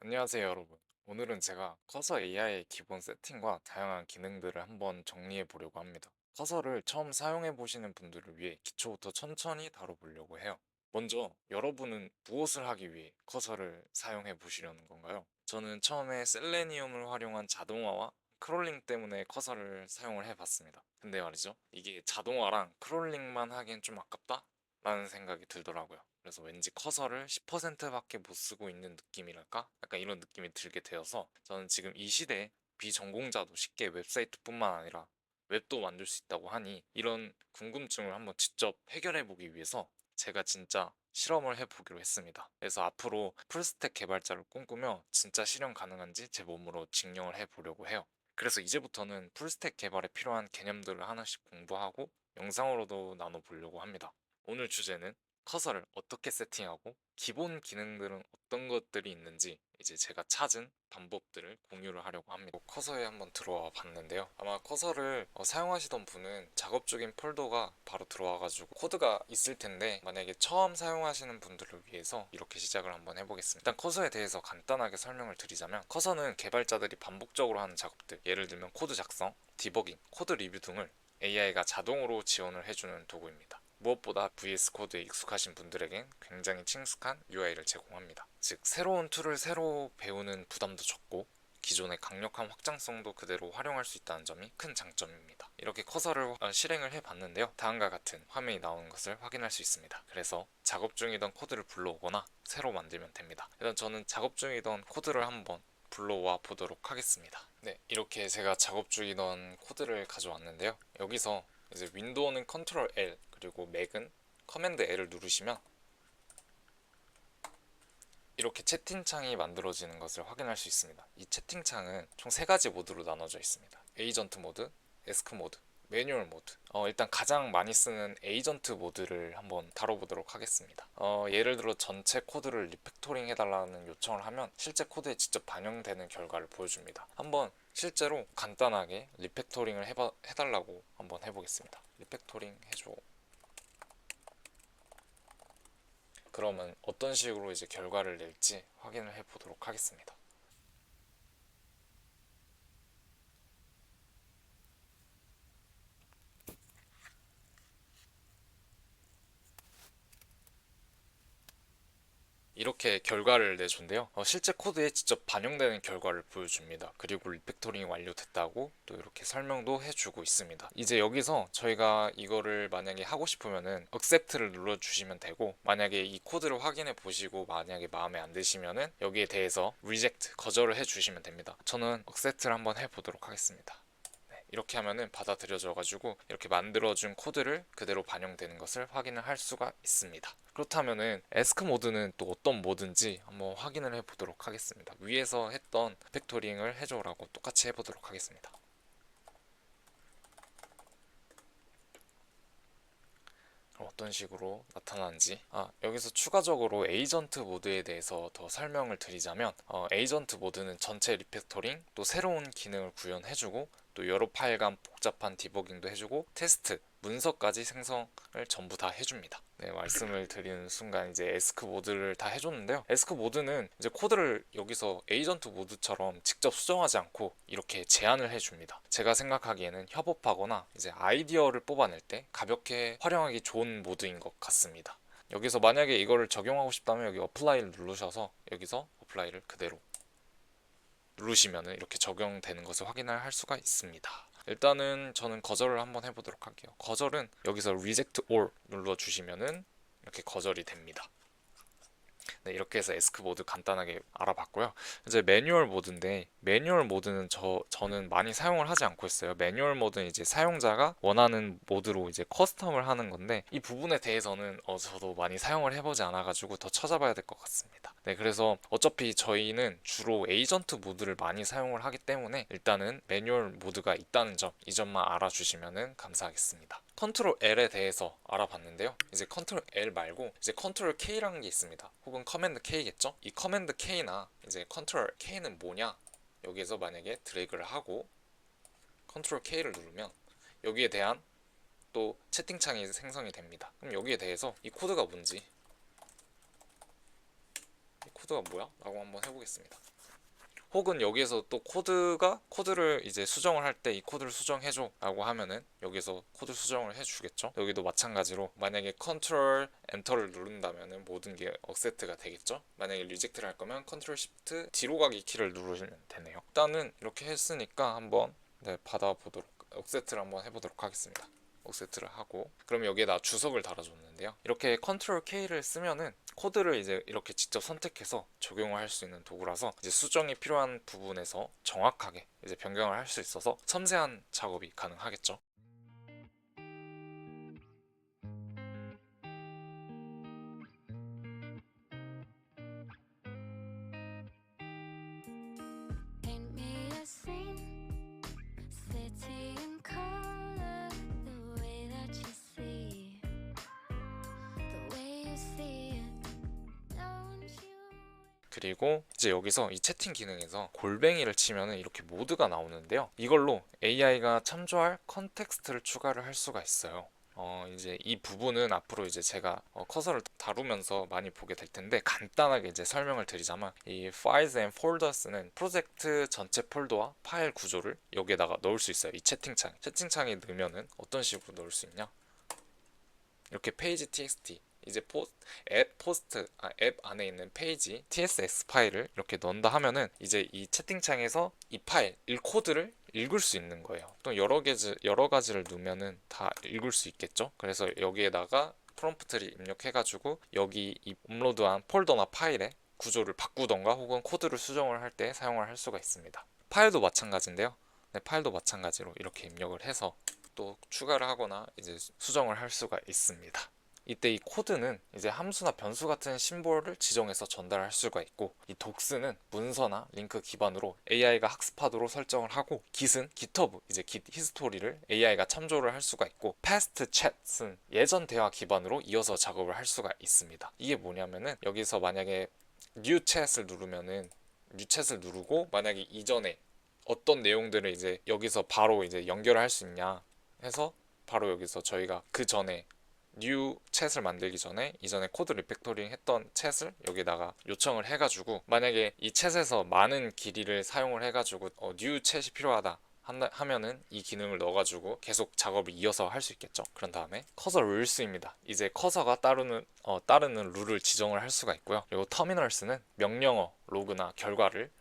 안녕하세요, 여러분. 오늘은 제가 커서 AI의 기본 세팅과 다양한 기능들을 한번 정리해 보려고 합니다. 커서를 처음 사용해 보시는 분들을 위해 기초부터 천천히 다뤄보려고 해요. 먼저 여러분은 무엇을 하기 위해 커서를 사용해 보시려는 건가요? 저는 처음에 셀레니움을 활용한 자동화와 크롤링 때문에 커서를 사용을 해봤습니다. 근데 말이죠, 이게 자동화랑 크롤링만 하기엔 좀 아깝다? 라는 생각이 들더라고요. 그래서 왠지 커서를 10%밖에 못 쓰고 있는 느낌이랄까? 약간 이런 느낌이 들게 되어서 저는 지금 이 시대에 비전공자도 쉽게 웹사이트뿐만 아니라 웹도 만들 수 있다고 하니 이런 궁금증을 한번 직접 해결해 보기 위해서 제가 진짜 실험을 해보기로 했습니다. 그래서 앞으로 풀스택 개발자를 꿈꾸며 진짜 실현 가능한지 제 몸으로 증명을 해보려고 해요. 그래서 이제부터는 풀스택 개발에 필요한 개념들을 하나씩 공부하고 영상으로도 나눠보려고 합니다. 오늘 주제는 커서를 어떻게 세팅하고 기본 기능들은 어떤 것들이 있는지 이제 제가 찾은 방법들을 공유를 하려고 합니다. 커서에 한번 들어와 봤는데요. 아마 커서를 사용하시던 분은 작업 중인 폴더가 바로 들어와가지고 코드가 있을 텐데, 만약에 처음 사용하시는 분들을 위해서 이렇게 시작을 한번 해보겠습니다. 일단 커서에 대해서 간단하게 설명을 드리자면, 커서는 개발자들이 반복적으로 하는 작업들, 예를 들면 코드 작성, 디버깅, 코드 리뷰 등을 AI가 자동으로 지원을 해주는 도구입니다. 무엇보다 VS 코드에 익숙하신 분들에겐 굉장히 친숙한 UI를 제공합니다. 즉, 새로운 툴을 새로 배우는 부담도 적고 기존의 강력한 확장성도 그대로 활용할 수 있다는 점이 큰 장점입니다. 이렇게 커서를 실행을 해봤는데요. 다음과 같은 화면이 나오는 것을 확인할 수 있습니다. 그래서 작업 중이던 코드를 불러오거나 새로 만들면 됩니다. 일단 저는 작업 중이던 코드를 한번 불러와 보도록 하겠습니다. 네, 이렇게 제가 작업 중이던 코드를 가져왔는데요. 여기서 이제 윈도우는 컨트롤 L, 그리고 맥은 커맨드 L을 누르시면 이렇게 채팅창이 만들어지는 것을 확인할 수 있습니다. 이 채팅창은 총 3가지 모드로 나눠져 있습니다. 에이전트 모드, 에스크 모드, 매뉴얼 모드. 일단 가장 많이 쓰는 에이전트 모드를 한번 다뤄보도록 하겠습니다. 예를 들어 전체 코드를 리팩토링 해달라는 요청을 하면 실제 코드에 직접 반영되는 결과를 보여줍니다. 한번 실제로 간단하게 리팩토링을 해달라고 한번 해보겠습니다. 리팩토링 해줘. 그러면 어떤 식으로 이제 결과를 낼지 확인을 해보도록 하겠습니다. 이렇게 결과를 내준대요. 실제 코드에 직접 반영되는 결과를 보여줍니다. 그리고 리팩토링이 완료됐다고 또 이렇게 설명도 해주고 있습니다. 이제 여기서 저희가 이거를 만약에 하고 싶으면은 accept를 눌러주시면 되고, 만약에 이 코드를 확인해 보시고 만약에 마음에 안 드시면은 여기에 대해서 reject, 거절을 해주시면 됩니다. 저는 accept를 한번 해보도록 하겠습니다. 이렇게 하면은 받아들여져가지고 이렇게 만들어준 코드를 그대로 반영되는 것을 확인을 할 수가 있습니다. 그렇다면은 에스크 모드는 또 어떤 모드인지 한번 확인을 해보도록 하겠습니다. 위에서 했던 팩토링을 해줘라고 똑같이 해보도록 하겠습니다. 그럼 어떤 식으로 나타나는지, 여기서 추가적으로 에이전트 모드에 대해서 더 설명을 드리자면, 에이전트 모드는 전체 리팩토링, 또 새로운 기능을 구현해주고, 또 여러 파일 간 복잡한 디버깅도 해주고, 테스트, 문서까지 생성을 전부 다 해줍니다. 네, 말씀을 드리는 순간 이제 에스크 모드를 다 해줬는데요. 에스크 모드는 이제 코드를 여기서 에이전트 모드처럼 직접 수정하지 않고 이렇게 제안을 해줍니다. 제가 생각하기에는 협업하거나 이제 아이디어를 뽑아낼 때 가볍게 활용하기 좋은 모드인 것 같습니다. 여기서 만약에 이거를 적용하고 싶다면 여기 어플라이를 누르셔서 여기서 어플라이를 그대로 누르시면 이렇게 적용되는 것을 확인할 수가 있습니다. 일단은 저는 거절을 한번 해보도록 할게요. 거절은 여기서 reject all 눌러주시면 이렇게 거절이 됩니다. 네, 이렇게 해서 에스크 모드 간단하게 알아봤고요. 이제 매뉴얼 모드인데, 매뉴얼 모드는 저는 많이 사용을 하지 않고 있어요. 매뉴얼 모드는 이제 사용자가 원하는 모드로 이제 커스텀을 하는 건데, 이 부분에 대해서는 저도 많이 사용을 해보지 않아가지고 더 찾아봐야 될 것 같습니다. 네, 그래서 어차피 저희는 주로 에이전트 모드를 많이 사용을 하기 때문에 일단은 매뉴얼 모드가 있다는 점, 이 점만 알아주시면 감사하겠습니다. 컨트롤 L에 대해서 알아봤는데요. 이제 컨트롤 L 말고 이제 컨트롤 K라는 게 있습니다. 혹은 커맨드 K겠죠? 이 커맨드 K나 이제 컨트롤 K는 뭐냐? 여기에서 만약에 드래그를 하고 컨트롤 K를 누르면 여기에 대한 또 채팅창이 생성이 됩니다. 그럼 여기에 대해서 이 코드가 뭔지, 이 코드가 뭐야? 라고 한번 해보겠습니다. 혹은 여기에서 또 코드를 이제 수정을 할 때 이 코드를 수정해줘 라고 하면은 여기서 코드 수정을 해주겠죠. 여기도 마찬가지로 만약에 컨트롤 엔터를 누른다면은 모든 게 억세트가 되겠죠. 만약에 리젝트를 할 거면 컨트롤 시프트 뒤로 가기 키를 누르시면 되네요. 일단은 이렇게 했으니까 한번 받아보도록, 억세트를 한번 해보도록 하겠습니다. 억세트를 하고, 그럼 여기에다 주석을 달아줬는데요. 이렇게 컨트롤 K를 쓰면은 코드를 이제 이렇게 직접 선택해서 적용을 할 수 있는 도구라서 이제 수정이 필요한 부분에서 정확하게 이제 변경을 할 수 있어서 섬세한 작업이 가능하겠죠. Paint me a scene, city in color, the way that you see, the way you see it, don't you? 그리고 이제 여기서 이 채팅 기능에서 골뱅이를 치면은 이렇게 모드가 나오는데요. 이걸로 AI가 참조할 컨텍스트를 추가를 할 수가 있어요. 이제 이 부분은 앞으로 이제 제가 커서를 다루면서 많이 보게 될 텐데, 간단하게 이제 설명을 드리자면, 이 Files and Folders는 프로젝트 전체 폴더와 파일 구조를 여기에다가 넣을 수 있어요. 이 채팅창에 넣으면은 어떤 식으로 넣을 수 있냐? 이렇게 페이지 txt, 이제 앱 안에 있는 페이지 tsx 파일을 이렇게 넣는다 하면은 이제 이 채팅창에서 이 파일 코드를 읽을 수 있는 거예요. 또 여러 가지를 넣으면은 다 읽을 수 있겠죠. 그래서 여기에다가 프롬프트를 입력해가지고 여기 이 업로드한 폴더나 파일의 구조를 바꾸던가 혹은 코드를 수정을 할 때 사용을 할 수가 있습니다. 파일도 마찬가지인데요. 네, 파일도 마찬가지로 이렇게 입력을 해서 또 추가를 하거나 이제 수정을 할 수가 있습니다. 이때 이 코드는 이제 함수나 변수 같은 심볼을 지정해서 전달할 수가 있고, 이 독스는 문서나 링크 기반으로 AI가 학습하도록 설정을 하고, git은 GitHub, 이제 git 히스토리를 AI가 참조를 할 수가 있고, past chat은 예전 대화 기반으로 이어서 작업을 할 수가 있습니다. 이게 뭐냐면은 여기서 만약에 new chat을 누르고 만약에 이전에 어떤 내용들을 이제 여기서 바로 이제 연결할 수 있냐 해서, 바로 여기서 저희가 그 전에 뉴 챗을 만들기 전에 이전에 코드 리팩토링 했던 챗을 여기다가 요청을 해가지고, 만약에 이 챗에서 많은 길이를 사용을 해가지고 뉴 챗이 필요하다 하면은 이 기능을 넣어가지고 계속 작업을 이어서 할 수 있겠죠. 그런 다음에 커서 룰스입니다. 이제 커서가 따르는 룰을 지정을 할 수가 있고요. 그리고 터미널스는 명령어 로그나 결과를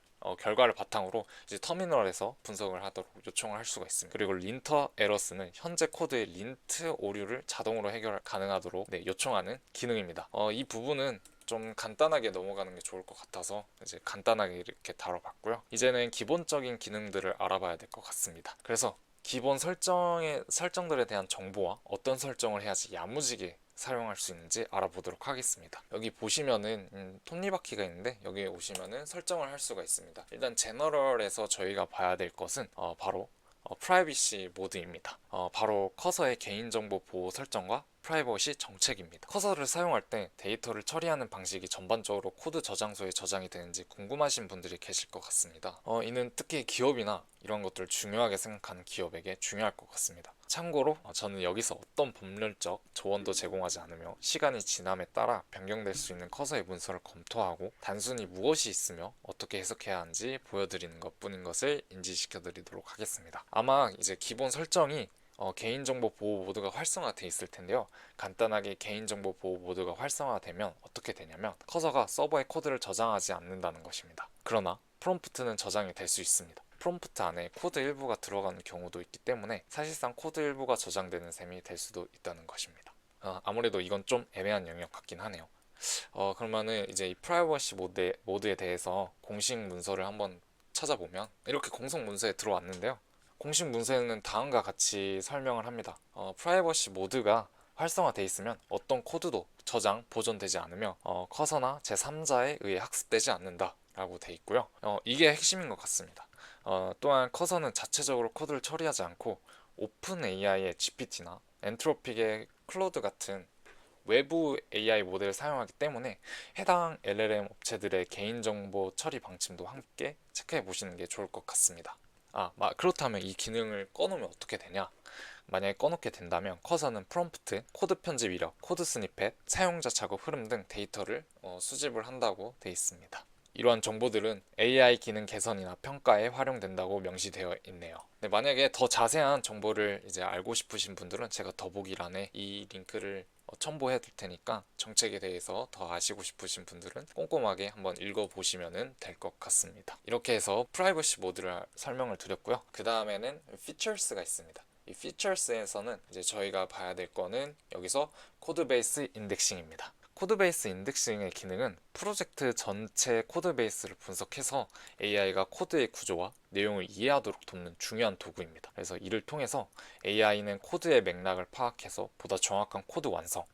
바탕으로 이제 터미널에서 분석을 하도록 요청을 할 수가 있습니다. 그리고 린터 에러스는 현재 코드의 린트 오류를 자동으로 해결 가능하도록 요청하는 기능입니다. 이 부분은 좀 간단하게 넘어가는 게 좋을 것 같아서 이제 간단하게 이렇게 다뤄봤고요. 이제는 기본적인 기능들을 알아봐야 될 것 같습니다. 그래서 기본 설정들에 대한 정보와 어떤 설정을 해야지 야무지게 사용할 수 있는지 알아보도록 하겠습니다. 여기 보시면은 톱니바퀴가 있는데, 여기 오시면은 설정을 할 수가 있습니다. 일단 제너럴에서 저희가 봐야 될 것은 바로 프라이버시 모드입니다. 바로 커서의 개인정보 보호 설정과 프라이버시 정책입니다. 커서를 사용할 때 데이터를 처리하는 방식이 전반적으로 코드 저장소에 저장이 되는지 궁금하신 분들이 계실 것 같습니다. 이는 특히 기업이나 이런 것들을 중요하게 생각하는 기업에게 중요할 것 같습니다. 참고로 저는 여기서 어떤 법률적 조언도 제공하지 않으며, 시간이 지남에 따라 변경될 수 있는 커서의 문서를 검토하고 단순히 무엇이 있으며 어떻게 해석해야 하는지 보여드리는 것뿐인 것을 인지시켜 드리도록 하겠습니다. 아마 이제 기본 설정이 개인정보 보호 모드가 활성화되어 있을 텐데요. 간단하게 개인정보 보호 모드가 활성화되면 어떻게 되냐면, 커서가 서버에 코드를 저장하지 않는다는 것입니다. 그러나 프롬프트는 저장이 될 수 있습니다. 프롬프트 안에 코드 일부가 들어가는 경우도 있기 때문에 사실상 코드 일부가 저장되는 셈이 될 수도 있다는 것입니다. 아무래도 이건 좀 애매한 영역 같긴 하네요. 그러면은 이제 이 프라이버시 모드에 대해서 공식 문서를 한번 찾아보면 이렇게 공식 문서에 들어왔는데요. 공식 문서에는 다음과 같이 설명을 합니다. 프라이버시 모드가 활성화되어 있으면 어떤 코드도 저장, 보존되지 않으며 커서나 제3자에 의해 학습되지 않는다 라고 되어 있고요. 이게 핵심인 것 같습니다. 또한 커서는 자체적으로 코드를 처리하지 않고 오픈 AI의 GPT나 엔트로픽의 클로드 같은 외부 AI 모델을 사용하기 때문에 해당 LLM 업체들의 개인정보 처리 방침도 함께 체크해 보시는 게 좋을 것 같습니다. 그렇다면 이 기능을 꺼놓으면 어떻게 되냐? 만약에 꺼놓게 된다면 커서는 프롬프트, 코드 편집 이력, 코드 스니펫, 사용자 작업 흐름 등 데이터를 수집을 한다고 되어 있습니다. 이러한 정보들은 AI 기능 개선이나 평가에 활용된다고 명시되어 있네요. 네, 만약에 더 자세한 정보를 이제 알고 싶으신 분들은 제가 더보기란에 이 링크를 첨부해 둘 테니까 정책에 대해서 더 아시고 싶으신 분들은 꼼꼼하게 한번 읽어보시면 될 것 같습니다. 이렇게 해서 프라이버시 모드를 설명을 드렸고요. 그 다음에는 피처스가 있습니다. 이 피처스에서는 이제 저희가 봐야 될 거는 여기서 코드 베이스 인덱싱입니다. 코드 베이스 인덱싱의 기능은 프로젝트 전체 코드 베이스를 분석해서 AI가 코드의 구조와 내용을 이해하도록 돕는 중요한 도구입니다. 그래서 이를 통해서 AI는 코드의 맥락을 파악해서 보다 정확한 코드 완성,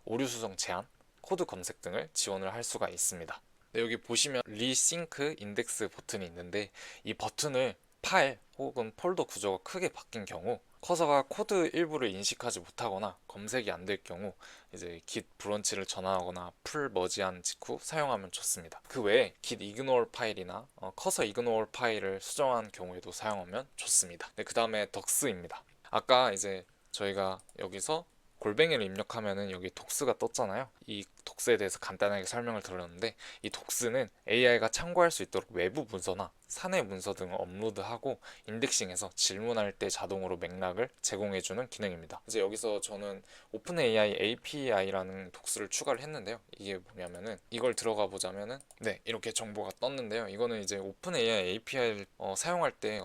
오류 수정 제한, 코드 검색 등을 지원을 할 수가 있습니다. 네, 여기 보시면 리싱크 인덱스 버튼이 있는데 이 버튼을 파일 혹은 폴더 구조가 크게 바뀐 경우 커서가 코드 일부를 인식하지 못하거나 검색이 안 될 경우 이제 git 브런치를 전환하거나 풀 머지한 직후 사용하면 좋습니다. 그 외에 git ignore 파일이나 커서 ignore 파일을 수정한 경우에도 사용하면 좋습니다. 네, 그 다음에 덕스입니다. 아까 이제 저희가 여기서 골뱅이를 입력하면은 여기 독스가 떴잖아요. 이 독스에 대해서 간단하게 설명을 드렸는데 이 독스는 AI가 참고할 수 있도록 외부 문서나 사내 문서 등을 업로드하고 인덱싱해서 질문할 때 자동으로 맥락을 제공해주는 기능입니다. 이제 여기서 저는 오픈AI API라는 독스를 추가를 했는데요. 이게 뭐냐면은 이걸 들어가 보자면은 네, 이렇게 정보가 떴는데요. 이거는 이제 오픈AI API를 사용할 때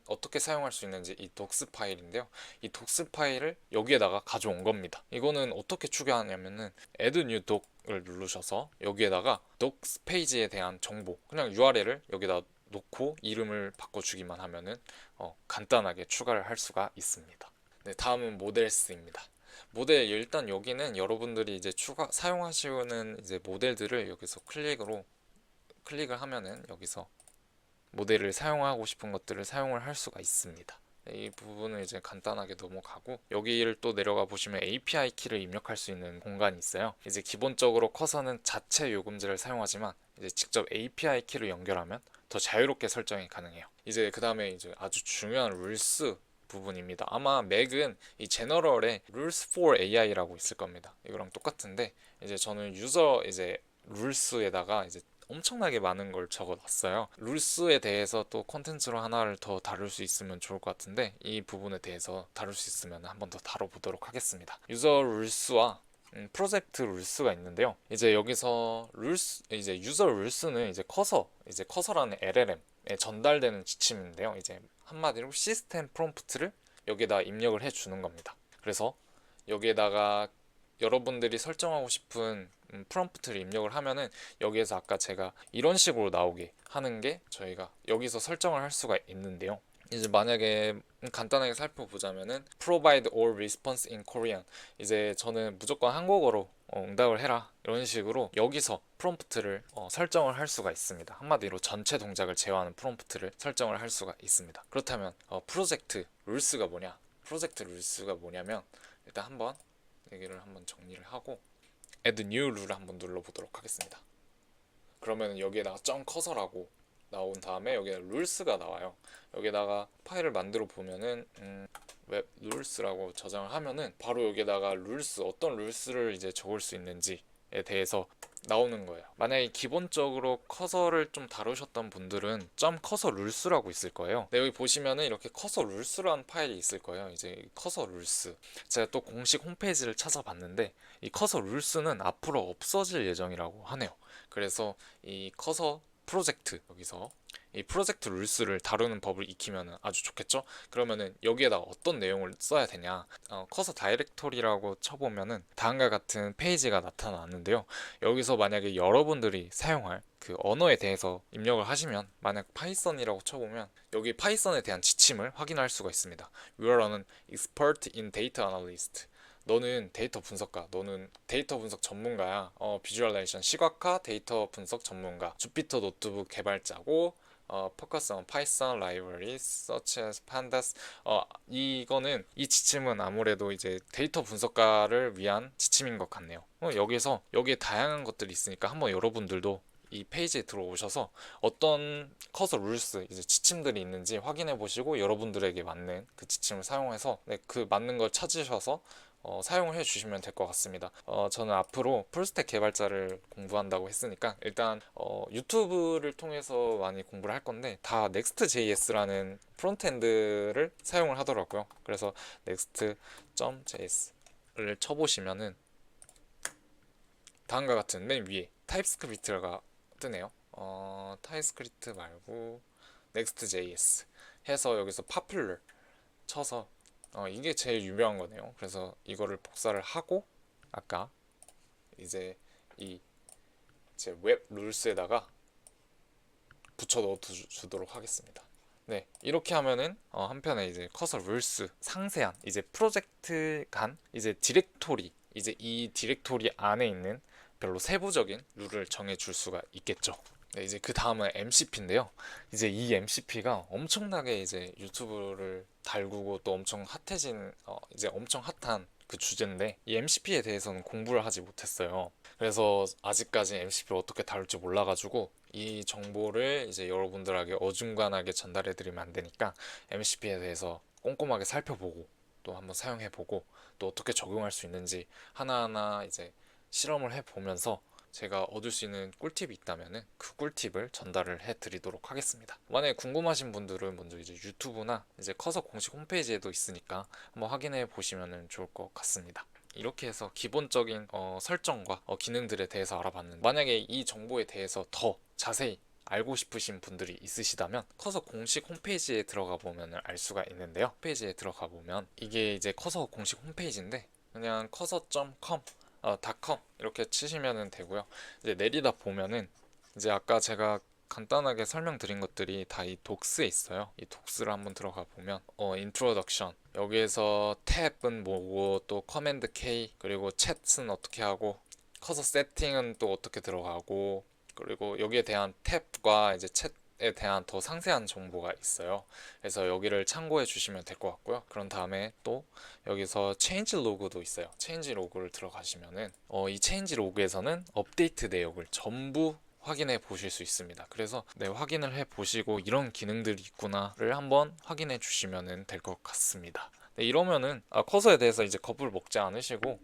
어떻게 사용할 수 있는지 이 독스 파일인데요. 이 독스 파일을 여기에다가 가져온 겁니다. 이거는 어떻게 추가하냐면은 add new doc을 누르셔서 여기에다가 docs 페이지에 대한 정보 그냥 URL을 여기다 놓고 이름을 바꿔주기만 하면은 간단하게 추가를 할 수가 있습니다. 네, 다음은 모델스입니다. 모델 일단 여기는 여러분들이 이제 사용하시는 이제 모델들을 여기서 클릭을 하면은 여기서 모델을 사용하고 싶은 것들을 사용을 할 수가 있습니다. 이 부분을 이제 간단하게 넘어가고 여기를 또 내려가 보시면 API 키를 입력할 수 있는 공간이 있어요. 이제 기본적으로 커서는 자체 요금제를 사용하지만 이제 직접 API 키를 연결하면 더 자유롭게 설정이 가능해요. 이제 그 다음에 이제 아주 중요한 룰스 부분입니다. 아마 맥은 이 제너럴에 rules for AI라고 있을 겁니다. 이거랑 똑같은데 이제 저는 유저 이제 룰스에다가 이제 엄청나게 많은 걸 적어놨어요. 룰스에 대해서 또 콘텐츠로 하나를 더 다룰 수 있으면 좋을 것 같은데 이 부분에 대해서 다룰 수 있으면 한번 더 다뤄보도록 하겠습니다. 유저 룰스와 프로젝트 룰스가 있는데요. 이제 여기서 이제 유저 룰스는 이제 커서라는 LLM에 전달되는 지침인데요. 이제 한마디로 시스템 프롬프트를 여기에다 입력을 해주는 겁니다. 그래서 여기에다가 여러분들이 설정하고 싶은 프롬프트를 입력을 하면은 여기에서 아까 제가 이런 식으로 나오게 하는 게 저희가 여기서 설정을 할 수가 있는데요. 이제 만약에 간단하게 살펴보자면은 provide all response in Korean 이제 저는 무조건 한국어로 응답을 해라 이런 식으로 여기서 프롬프트를 설정을 할 수가 있습니다. 한마디로 전체 동작을 제어하는 프롬프트를 설정을 할 수가 있습니다. 그렇다면 프로젝트 룰스가 뭐냐면 일단 한번 여기를 한번 정리를 하고 add new 룰을 한번 눌러보도록 하겠습니다. 그러면 여기에다가 .cursor라고 나온 다음에 여기에 룰스가 나와요. 여기다가 파일을 만들어 보면은 웹 룰스라고 저장을 하면은 바로 여기다가 룰스 어떤 룰스를 이제 적을 수 있는지에 대해서 나오는 거예요. 만약에 기본적으로 커서를 좀 다루셨던 분들은 커서 룰스라고 있을 거예요. 네, 여기 보시면은 이렇게 커서 룰스라는 파일이 있을 거예요. 이제 커서 룰스 제가 또 공식 홈페이지를 찾아봤는데 이 커서 룰스는 앞으로 없어질 예정이라고 하네요. 그래서 이 커서 프로젝트 여기서 이 프로젝트 룰스를 다루는 법을 익히면 아주 좋겠죠? 그러면은 여기에다가 어떤 내용을 써야 되냐 커서 다이렉토리라고 쳐보면은 다음과 같은 페이지가 나타나는데요. 여기서 만약에 여러분들이 사용할 그 언어에 대해서 입력을 하시면 만약 파이썬이라고 쳐보면 여기 파이썬에 대한 지침을 확인할 수가 있습니다. You are an expert in data analyst. 너는 데이터 분석가, 너는 데이터 분석 전문가야. 비주얼라이제이션 시각화 데이터 분석 전문가. 주피터 노트북 개발자고 focus on Python libraries such as pandas. 이거는 이 지침은 아무래도 이제 데이터 분석가를 위한 지침인 것 같네요. 여기에 다양한 것들이 있으니까 한번 여러분들도 이 페이지에 들어오셔서 어떤 커서 룰스 이제 지침들이 있는지 확인해 보시고 여러분들에게 맞는 그 지침을 사용해서 그 맞는 걸 찾으셔서 사용을 해주시면 될 것 같습니다. 저는 앞으로 풀스택 개발자를 공부한다고 했으니까 일단 유튜브를 통해서 많이 공부를 할 건데 다 Next.js라는 프론트엔드를 사용을 하더라고요. 그래서 next.js를 쳐보시면은 다음과 같은 맨 위에 타입스크립트가 뜨네요. 타입스크립트 말고 Next.js 해서 여기서 popular 쳐서 이게 제일 유명한 거네요. 그래서 이거를 복사를 하고 아까 이제 이 제 웹 룰스에다가 붙여 넣어 주도록 하겠습니다. 네, 이렇게 하면은 한편에 이제 커서 룰스 상세한 이제 프로젝트 간 이제 디렉토리 이제 이 디렉토리 안에 있는 별로 세부적인 룰을 정해 줄 수가 있겠죠. 네, 이제 그 다음은 MCP인데요. 이제 이 MCP가 엄청나게 이제 유튜브를 달구고 또 엄청 핫해진 이제 엄청 핫한 그 주제인데 이 MCP에 대해서는 공부를 하지 못했어요. 그래서 아직까지 MCP를 어떻게 다룰지 몰라가지고 이 정보를 이제 여러분들에게 어중간하게 전달해 드리면 안 되니까 MCP에 대해서 꼼꼼하게 살펴보고 또 한번 사용해 보고 또 어떻게 적용할 수 있는지 하나하나 이제 실험을 해 보면서 제가 얻을 수 있는 꿀팁이 있다면은 그 꿀팁을 전달을 해 드리도록 하겠습니다. 만약에 궁금하신 분들은 먼저 이제 유튜브나 이제 커서 공식 홈페이지에도 있으니까 한번 확인해 보시면 좋을 것 같습니다. 이렇게 해서 기본적인 설정과 기능들에 대해서 알아봤는데 만약에 이 정보에 대해서 더 자세히 알고 싶으신 분들이 있으시다면 커서 공식 홈페이지에 들어가 보면 알 수가 있는데요. 홈페이지에 들어가 보면 이게 이제 커서 공식 홈페이지인데 그냥 커서.com .com 이렇게 치시면 되고요. 이제 내리다 보면은 이제 아까 제가 간단하게 설명드린 것들이 다 이 독스에 있어요. 이 독스를 한번 들어가 보면 인트로덕션 여기에서 탭은 뭐고 또 커맨드 K 그리고 챗은 어떻게 하고 커서 세팅은 또 어떻게 들어가고 그리고 여기에 대한 탭과 이제 챗에 대한 더 상세한 정보가 있어요. 그래서 여기를 참고해 주시면 될 것 같고요. 그런 다음에 또 여기서 체인지 로그도 있어요. 체인지 로그를 들어가시면은 이 체인지 로그에서는 업데이트 내역을 전부 확인해 보실 수 있습니다. 그래서 네, 확인을 해 보시고 이런 기능들이 있구나를 한번 확인해 주시면 될 것 같습니다. 네, 이러면은 커서에 대해서 이제 겁을 먹지 않으시고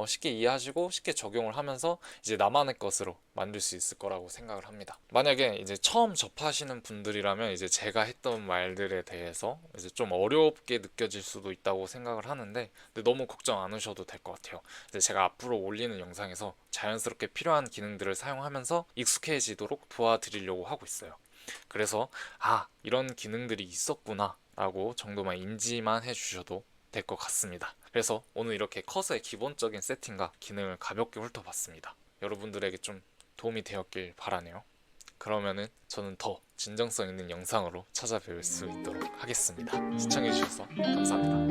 쉽게 이해하시고 쉽게 적용을 하면서 이제 나만의 것으로 만들 수 있을 거라고 생각을 합니다. 만약에 이제 처음 접하시는 분들이라면 이제 제가 했던 말들에 대해서 이제 좀 어렵게 느껴질 수도 있다고 생각을 하는데 근데 너무 걱정 안 하셔도 될 것 같아요. 이제 제가 앞으로 올리는 영상에서 자연스럽게 필요한 기능들을 사용하면서 익숙해지도록 도와드리려고 하고 있어요. 그래서 이런 기능들이 있었구나 라고 정도만 인지만 해주셔도 될 것 같습니다. 그래서 오늘 이렇게 커서의 기본적인 세팅과 기능을 가볍게 훑어봤습니다. 여러분들에게 좀 도움이 되었길 바라네요. 그러면은 저는 더 진정성 있는 영상으로 찾아뵐 수 있도록 하겠습니다. 시청해주셔서 감사합니다.